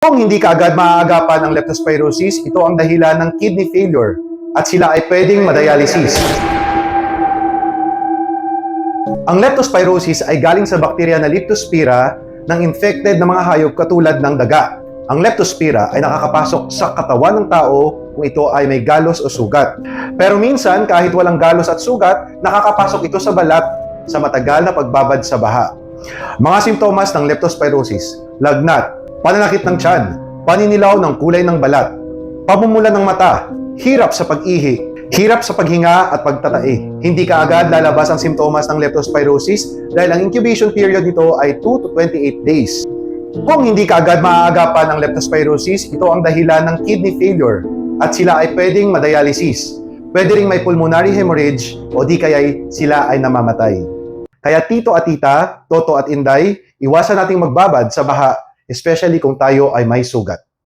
Kung hindi kaagad maaagapan ang leptospirosis, ito ang dahilan ng kidney failure at sila ay pwedeng madialysis. Ang leptospirosis ay galing sa bakterya na Leptospira ng infected na mga hayop katulad ng daga. Ang Leptospira ay nakakapasok sa katawan ng tao kung ito ay may galos o sugat. Pero minsan, kahit walang galos at sugat, nakakapasok ito sa balat sa matagal na pagbabad sa baha. Mga simptomas ng leptospirosis: lagnat, pananakit ng tiyan, paninilaw ng kulay ng balat, pamumula ng mata, hirap sa pag-ihi, hirap sa paghinga at pagtatae. Hindi kaagad lalabas ang simptomas ng leptospirosis dahil ang incubation period nito ay 2 to 28 days. Kung hindi kaagad maaagapan ang leptospirosis, ito ang dahilan ng kidney failure at sila ay pwedeng madialysis. Pwede ring may pulmonary hemorrhage o di kaya'y sila ay namamatay. Kaya tito at tita, toto at inday, iwasan nating magbabad sa baha, especially kung tayo ay may sugat.